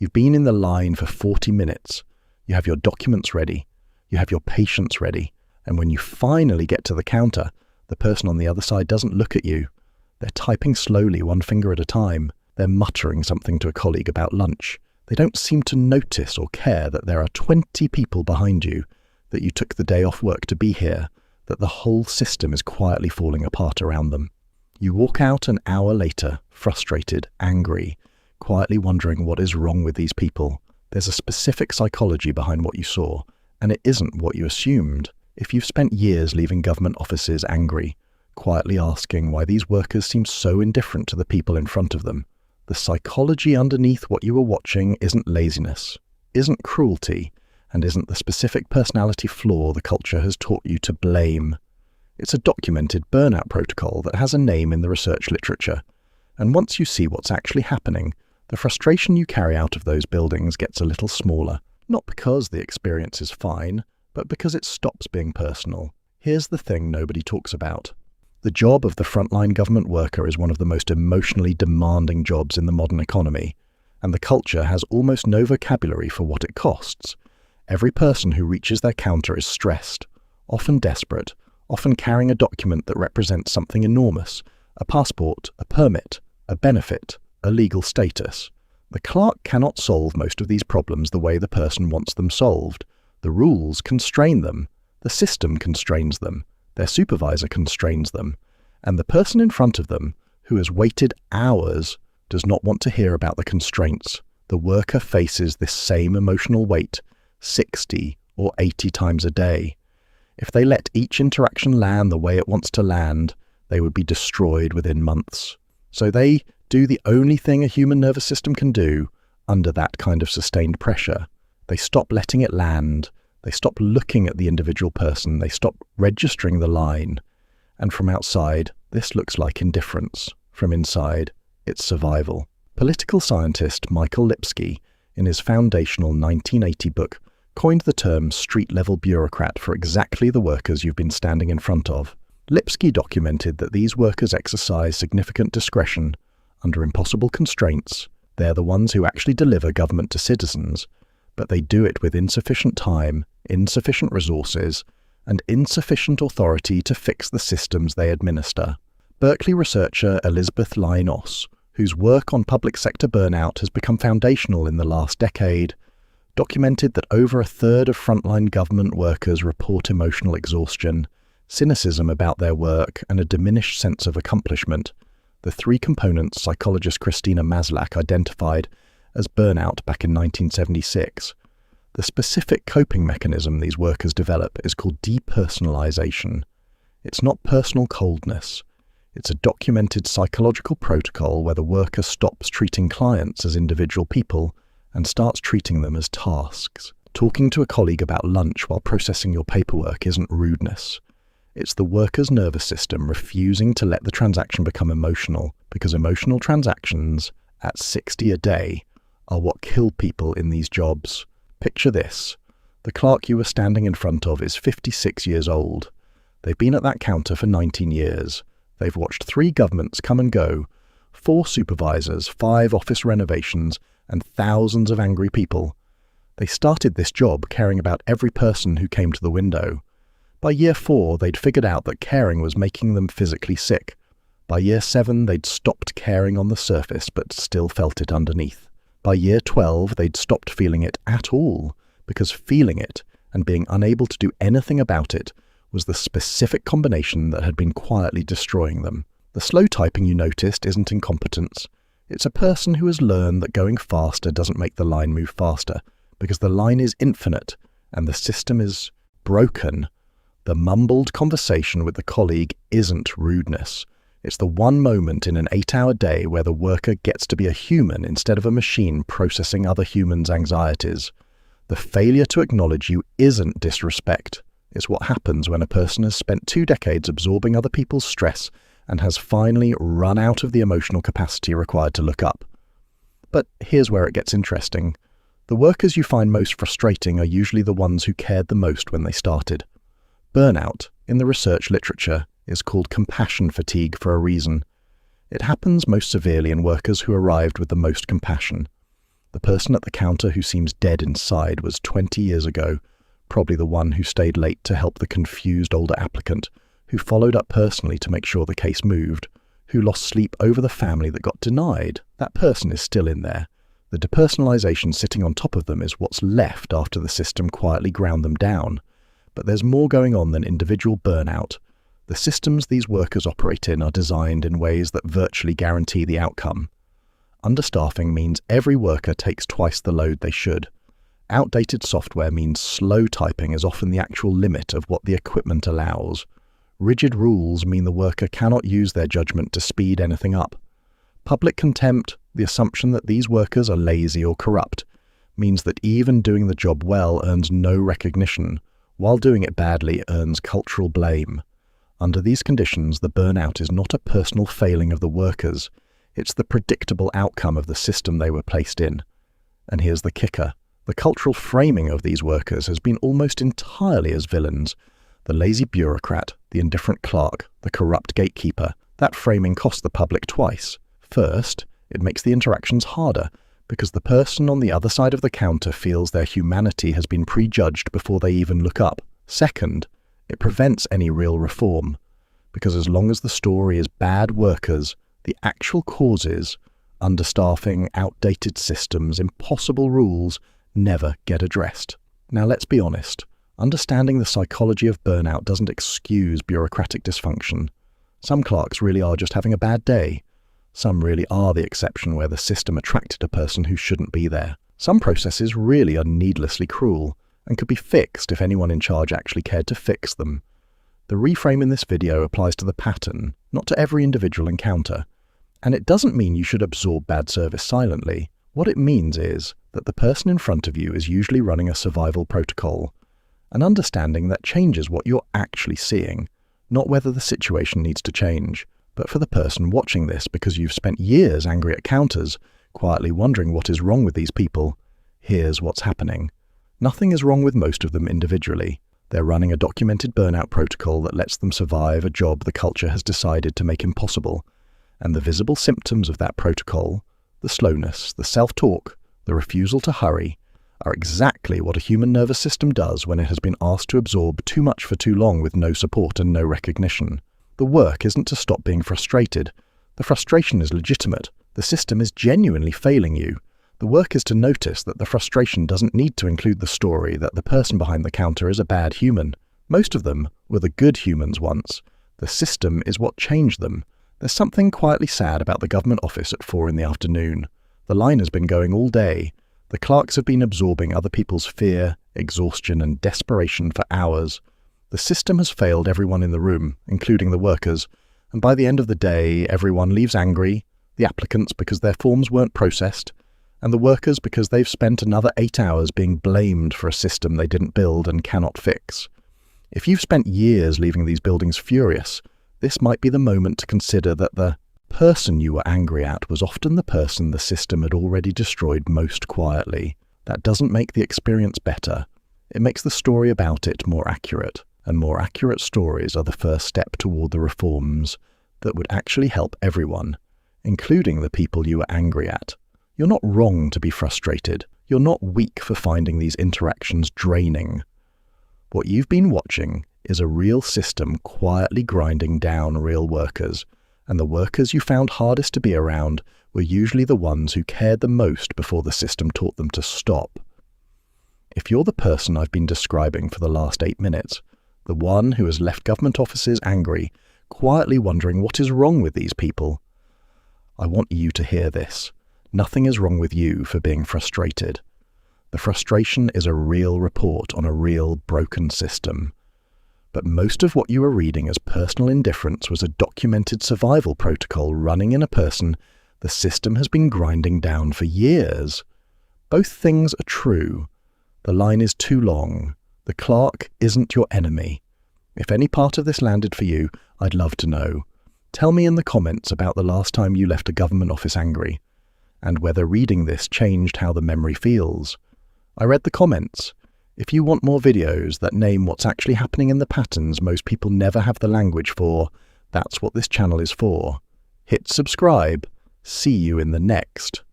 You've been in the line for 40 minutes. You have your documents ready. You have your patience ready. And when you finally get to the counter, the person on the other side doesn't look at you. They're typing slowly, one finger at a time. They're muttering something to a colleague about lunch. They don't seem to notice or care that there are 20 people behind you, that you took the day off work to be here, that the whole system is quietly falling apart around them. You walk out an hour later, frustrated, angry, quietly wondering what is wrong with these people. There's a specific psychology behind what you saw, and it isn't what you assumed. If you've spent years leaving government offices angry, quietly asking why these workers seem so indifferent to the people in front of them, the psychology underneath what you were watching isn't laziness, isn't cruelty, and isn't the specific personality flaw the culture has taught you to blame. It's a documented burnout protocol that has a name in the research literature, and once you see what's actually happening, the frustration you carry out of those buildings gets a little smaller, not because the experience is fine, but because it stops being personal. Here's the thing nobody talks about. The job of the frontline government worker is one of the most emotionally demanding jobs in the modern economy, and the culture has almost no vocabulary for what it costs. Every person who reaches their counter is stressed, often desperate, often carrying a document that represents something enormous, a passport, a permit, a benefit, a legal status. The clerk cannot solve most of these problems the way the person wants them solved. The rules constrain them. The system constrains them. Their supervisor constrains them. And the person in front of them, who has waited hours, does not want to hear about the constraints. The worker faces this same emotional weight 60 or 80 times a day. If they let each interaction land the way it wants to land, they would be destroyed within months. So they do the only thing a human nervous system can do under that kind of sustained pressure. They stop letting it land. They stop looking at the individual person. They stop registering the line. And from outside, this looks like indifference. From inside, it's survival. Political scientist Michael Lipsky, in his foundational 1980 book, coined the term street-level bureaucrat for exactly the workers you've been standing in front of. Lipsky documented that these workers exercise significant discretion under impossible constraints. They're the ones who actually deliver government to citizens, but they do it with insufficient time, insufficient resources, and insufficient authority to fix the systems they administer. Berkeley researcher Elizabeth Lyon-Oss, whose work on public sector burnout has become foundational in the last decade, documented that over a third of frontline government workers report emotional exhaustion, cynicism about their work, and a diminished sense of accomplishment, the three components psychologist Christina Maslach identified as burnout back in 1976. The specific coping mechanism these workers develop is called depersonalization. It's not personal coldness. It's a documented psychological protocol where the worker stops treating clients as individual people and starts treating them as tasks. Talking to a colleague about lunch while processing your paperwork isn't rudeness. It's the worker's nervous system refusing to let the transaction become emotional, because emotional transactions, at 60 a day, are what kill people in these jobs. Picture this. The clerk you were standing in front of is 56 years old. They've been at that counter for 19 years. They've watched 3 governments come and go, 4 supervisors, 5 office renovations, and thousands of angry people. They started this job caring about every person who came to the window. By year 4, they'd figured out that caring was making them physically sick. By year 7, they'd stopped caring on the surface but still felt it underneath. By year 12, they'd stopped feeling it at all, because feeling it and being unable to do anything about it was the specific combination that had been quietly destroying them. The slow typing you noticed isn't incompetence. It's a person who has learned that going faster doesn't make the line move faster, because the line is infinite and the system is broken. The mumbled conversation with the colleague isn't rudeness. It's the one moment in an 8-hour day where the worker gets to be a human instead of a machine processing other humans' anxieties. The failure to acknowledge you isn't disrespect. It's what happens when a person has spent 2 decades absorbing other people's stress and has finally run out of the emotional capacity required to look up. But here's where it gets interesting. The workers you find most frustrating are usually the ones who cared the most when they started. Burnout, in the research literature, is called compassion fatigue for a reason. It happens most severely in workers who arrived with the most compassion. The person at the counter who seems dead inside was 20 years ago, probably the one who stayed late to help the confused older applicant, who followed up personally to make sure the case moved, who lost sleep over the family that got denied. That person is still in there. The depersonalization sitting on top of them is what's left after the system quietly ground them down. But there's more going on than individual burnout. The systems these workers operate in are designed in ways that virtually guarantee the outcome. Understaffing means every worker takes twice the load they should. Outdated software means slow typing is often the actual limit of what the equipment allows. Rigid rules mean the worker cannot use their judgment to speed anything up. Public contempt, the assumption that these workers are lazy or corrupt, means that even doing the job well earns no recognition, while doing it badly earns cultural blame. Under these conditions, the burnout is not a personal failing of the workers, it's the predictable outcome of the system they were placed in. And here's the kicker. The cultural framing of these workers has been almost entirely as villains. The lazy bureaucrat, the indifferent clerk, the corrupt gatekeeper. That framing cost the public twice. First, it makes the interactions harder, because the person on the other side of the counter feels their humanity has been prejudged before they even look up. Second, it prevents any real reform, because as long as the story is bad workers, the actual causes, understaffing, outdated systems, impossible rules, never get addressed. Now let's be honest, understanding the psychology of burnout doesn't excuse bureaucratic dysfunction. Some clerks really are just having a bad day. Some really are the exception where the system attracted a person who shouldn't be there. Some processes really are needlessly cruel and could be fixed if anyone in charge actually cared to fix them. The reframe in this video applies to the pattern, not to every individual encounter. And it doesn't mean you should absorb bad service silently. What it means is that the person in front of you is usually running a survival protocol, an understanding that changes what you're actually seeing, not whether the situation needs to change. But for the person watching this because you've spent years angry at counters, quietly wondering what is wrong with these people, here's what's happening. Nothing is wrong with most of them individually. They're running a documented burnout protocol that lets them survive a job the culture has decided to make impossible. And the visible symptoms of that protocol, the slowness, the self-talk, the refusal to hurry, are exactly what a human nervous system does when it has been asked to absorb too much for too long with no support and no recognition. The work isn't to stop being frustrated. The frustration is legitimate. The system is genuinely failing you. The work is to notice that the frustration doesn't need to include the story that the person behind the counter is a bad human. Most of them were the good humans once. The system is what changed them. There's something quietly sad about the government office at 4 in the afternoon. The line has been going all day. The clerks have been absorbing other people's fear, exhaustion, and desperation for hours. The system has failed everyone in the room, including the workers, and by the end of the day, everyone leaves angry, the applicants because their forms weren't processed, and the workers because they've spent another 8 hours being blamed for a system they didn't build and cannot fix. If you've spent years leaving these buildings furious, this might be the moment to consider that the person you were angry at was often the person the system had already destroyed most quietly. That doesn't make the experience better. It makes the story about it more accurate, and more accurate stories are the first step toward the reforms that would actually help everyone, including the people you were angry at. You're not wrong to be frustrated. You're not weak for finding these interactions draining. What you've been watching is a real system quietly grinding down real workers, and the workers you found hardest to be around were usually the ones who cared the most before the system taught them to stop. If you're the person I've been describing for the last 8 minutes, the one who has left government offices angry, quietly wondering what is wrong with these people, I want you to hear this. Nothing is wrong with you for being frustrated. The frustration is a real report on a real broken system. But most of what you are reading as personal indifference was a documented survival protocol running in a person the system has been grinding down for years. Both things are true. The line is too long. The clerk isn't your enemy. If any part of this landed for you, I'd love to know. Tell me in the comments about the last time you left a government office angry, and whether reading this changed how the memory feels. I read the comments. If you want more videos that name what's actually happening in the patterns most people never have the language for, that's what this channel is for. Hit subscribe. See you in the next.